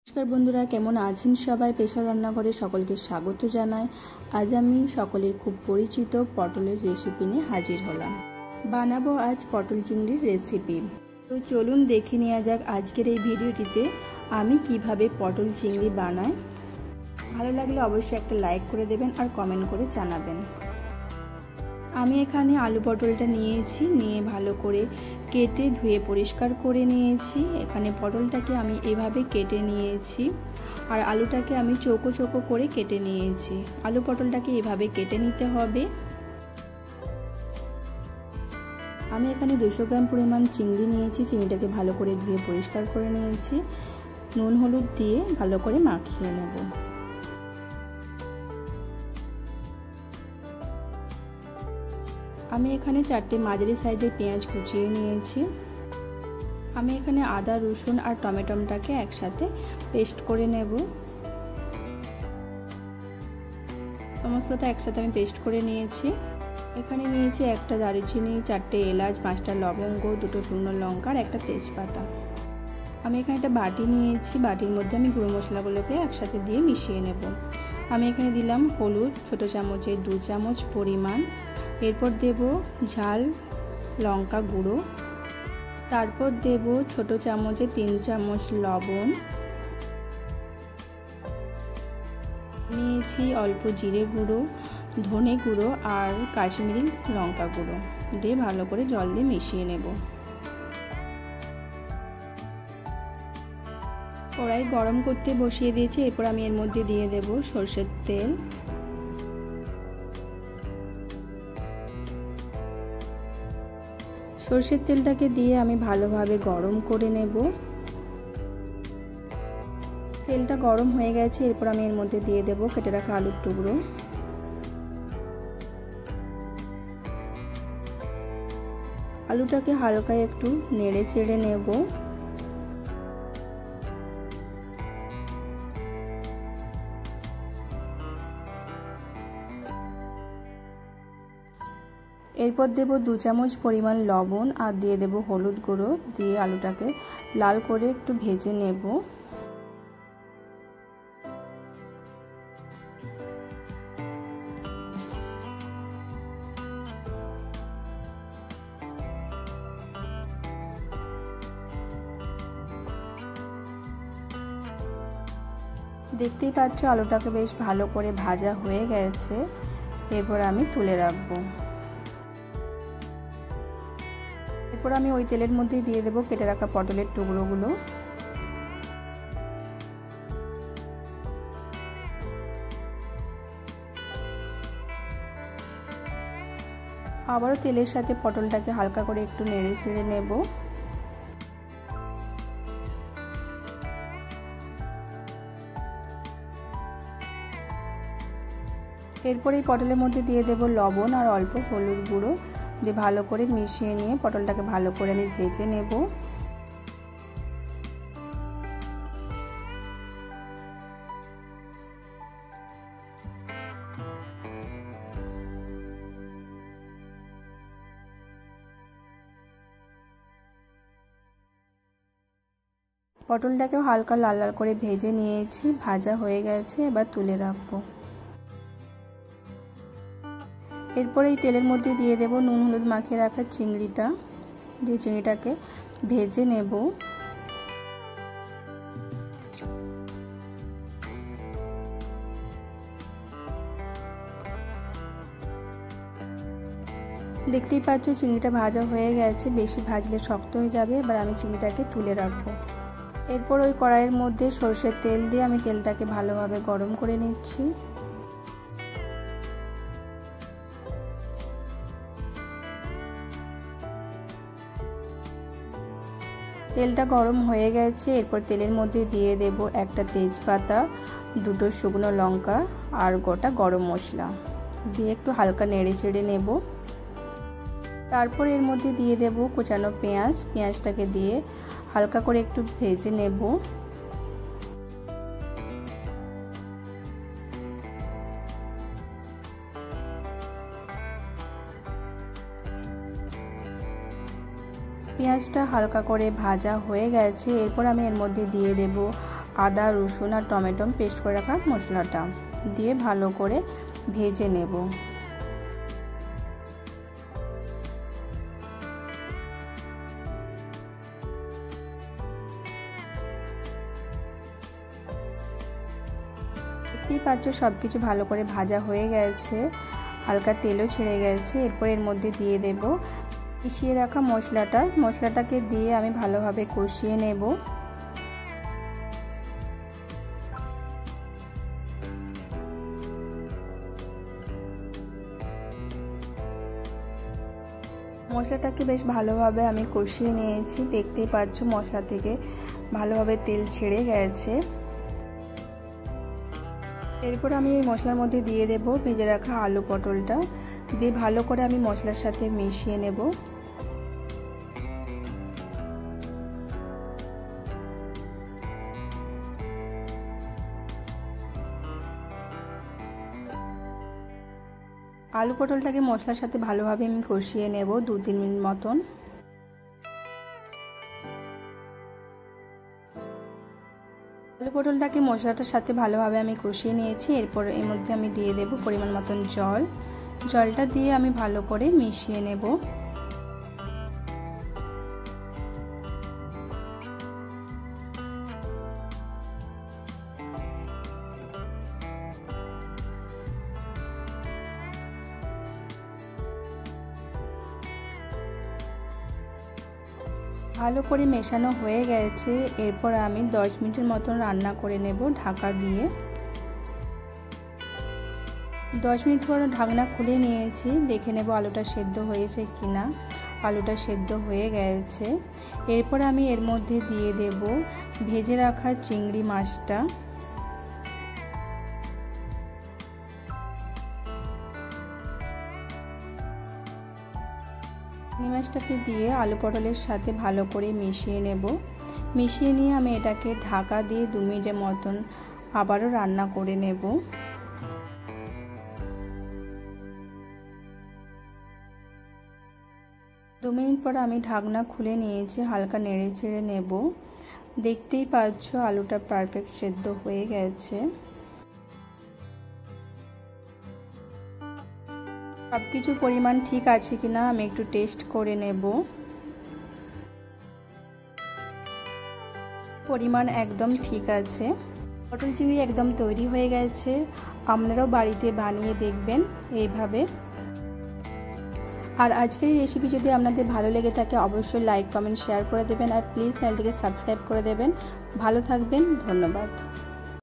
নমস্কার বন্ধুরা, কেমন আছেন সবাই? পেশার রান্নাঘরে সকলকে স্বাগত জানাই। আজ আমি সকলের খুব পরিচিত পটলের রেসিপি নিয়ে হাজির হলাম। বানাবো আজ পটল চিংড়ির রেসিপি। তো চলুন দেখে নেওয়া যাক আজকের এই ভিডিওটিতে আমি কিভাবে পটল চিংড়ি বানাই। ভালো লাগলে অবশ্যই একটা লাইক করে দেবেন আর কমেন্ট করে জানাবেন। আমি এখানে আলু পটলটা নিয়েছি, নিয়ে ভালো করে কেটে ধুয়ে পরিষ্কার করে নিয়েছি। এখানে পটলটাকে আমি এভাবে কেটে নিয়েছি আর আলুটাকে আমি চৌকো চৌকো করে কেটে নিয়েছি। আলু পটলটাকে এভাবে কেটে নিতে হবে। আমি এখানে 200 গ্রাম পরিমাণ চিংড়ি নিয়েছি। চিংড়িটাকে ভালো করে ধুয়ে পরিষ্কার করে নিয়েছি। নুন হলুদ দিয়ে ভালো করে মাখিয়ে নেব। আমি এখানে 4টে মাঝারি সাইজের পেঁয়াজ কুচিয়ে নিয়েছি। আমি এখানে আদা, রসুন আর টমেটোটাকে একসাথে পেস্ট করে নেব। সমস্তটা একসাথে আমি পেস্ট করে নিয়েছি। এখানে নিয়েছি একটা দারুচিনি, 4টে এলাচ, 5টা লবঙ্গ, 2টো শুকনো লঙ্কা আর একটা তেজপাতা। আমি এখানে একটা বাটি নিয়েছি। বাটির মধ্যে আমি গুঁড়ো মশলাগুলোকে একসাথে দিয়ে মিশিয়ে নেব। আমি এখানে দিলাম হলুদ ছোটো চামচের 2 চামচ পরিমাণ। এরপর দেব ঝাল লঙ্কা গুঁড়ো। তারপর দেব ছোটো চামচে 3 চামচ লবণ। নিয়েছি অল্প জিরে গুঁড়ো, ধনে গুঁড়ো আর কাশ্মীরি লঙ্কা গুঁড়ো দিয়ে ভালো করে জল দিয়ে মিশিয়ে নেব। কড়াই গরম করতে বসিয়ে দিয়েছি। এরপর আমি এর মধ্যে দিয়ে দেব সরষের তেল। সরষের তেলটাকে দিয়ে আমি ভালোভাবে গরম করে নেব। তেলটা গরম হয়ে গেছে। এরপর আমি এর মধ্যে দিয়ে দেব কেটে রাখা আলুর টুকরো। আলুটাকে হালকা একটু নেড়ে চেড়ে নেব। এরপর দেব 2 চামচ পরিমাণ লবণ আর দিয়ে দেব হলুদ গুঁড়ো। দিয়ে আলুটাকে লাল করে একটু ভেজে নেব। দেখতেই পাচ্ছ আলুটাকে বেশ ভালো করে ভাজা হয়ে গেছে। এরপর আমি তুলে রাখবো। এরপর আমি ওই তেলের মধ্যে দিয়ে দেব কেটে রাখা পটলের টুকরোগুলো। আবারও তেলের সাথে পটলটাকে হালকা করে একটু নেড়ে চেড়ে নেব। এরপর এই পটলের মধ্যে দিয়ে দেব লবণ আর অল্প হলুদ গুঁড়ো দিয়ে ভালো করে মিশিয়ে নিয়ে পটলটাকে ভালো করে আমি ভেজে নেব। পটলটাকেও হালকা লাল লাল করে ভেজে নিয়েছি। ভাজা হয়ে গেছে, এবার তুলে রাখবো। এরপর এই তেলের মধ্যে দিয়ে দেব নুন হলুদ মাখিয়ে রাখা চিংড়িটা। দিয়ে চিংড়িটাকে ভেজে নেব। দেখতেই পাচ্ছ চিংড়িটা ভাজা হয়ে গেছে। বেশি ভাজলে শক্ত হয়ে যাবে। এবার আমি চিংড়িটাকে তুলে রাখবো। এরপর ওই কড়াইয়ের মধ্যে সরষের তেল দিয়ে আমি তেলটাকে ভালোভাবে গরম করে নিচ্ছি। তেলটা গরম হয়ে গেছে। এরপর তেলের মধ্যে দিয়ে দেব একটা তেজপাতা, 2টো শুকনো লঙ্কা আর গোটা গরম মশলা দিয়ে একটু হালকা নেড়ে চেড়ে নেব। তারপর এর মধ্যে দিয়ে দেব কোচানো পেঁয়াজ। পেঁয়াজটাকে দিয়ে হালকা করে একটু ভেজে নেব। পেঁয়াজটা হালকা করে ভাজা হয়ে গেছে। এরপর আমি এর মধ্যে দিয়ে দেব আদা রসুন আর টমেটো পেস্ট করে রাখা মশলাটা দিয়ে ভালো করে ভেজে নেব। দেখতেই পাচ্ছ সবকিছু ভালো করে ভাজা হয়ে গেছে, হালকা তেলও ছেড়ে গেছে। এরপর এর মধ্যে দিয়ে দেব মিশিয়ে রাখা মশলাটাকে দিয়ে আমি ভালোভাবে কষিয়ে নেব। মশলাটাকে বেশ ভালোভাবে আমি কষিয়ে নিয়েছি। দেখতেই পাচ্ছ মশলা থেকে ভালোভাবে তেল ছেড়ে গেছে। এরপর আমি এই মশলার মধ্যে দিয়ে দেব ভেজে রাখা আলু পটলটা, দিয়ে ভালো করে আমি মশলার সাথে মিশিয়ে নেব। আলু পটলটাকে মশলার সাথে ভালোভাবে আমি কষিয়ে নেব 2-3 মিনিট মতন। আলু পটলটাকে মশলাটার সাথে ভালোভাবে আমি কষিয়ে নিয়েছি। এরপর এর মধ্যে আমি দিয়ে দেব পরিমাণ মতন জলটা দিয়ে আমি ভালো করে মিশিয়ে নেব। ভালো করে মেশানো হয়ে গেছে। এরপর আমি 10 মিনিটের মতন রান্না করে নেব ঢাকা দিয়ে। 10 মিনিট পর ঢাকনা খুলে নিয়েছি, দেখে নেব আলুটা সেদ্ধ হয়েছে কিনা। আলুটা সেদ্ধ হয়ে গেছে। এরপর আমি এর মধ্যে দিয়ে দেব ভেজে রাখা চিংড়ি মাছটা। চিংড়ি মাছটাকে দিয়ে আলু পটলের সাথে ভালো করে মিশিয়ে নেব। মিশিয়ে নিয়ে আমি এটাকে ঢাকা দিয়ে 2 মিনিটের মতন আবারও রান্না করে নেব। দু মিনিট পর আমি ঢাকনা খুলে নিয়েছি, হালকা নেড়ে চেড়ে নেব। দেখতেই পাচ্ছ আলুটা পারফেক্ট সেদ্ধ হয়ে গেছে। সবকিছু পরিমাণ ঠিক আছে কিনা আমি একটু টেস্ট করে নেব। পরিমাণ একদম ঠিক আছে। পটল চিংড়ি একদম তৈরি হয়ে গেছে। আপনারাও বাড়িতে বানিয়ে দেখবেন এইভাবে। আর আজকের এই রেসিপি যদি আপনাদের ভালো লেগে থাকে অবশ্যই লাইক কমেন্ট শেয়ার করে দেবেন, আর প্লিজ চ্যানেলটিকে সাবস্ক্রাইব করে দেবেন। ভালো থাকবেন, ধন্যবাদ।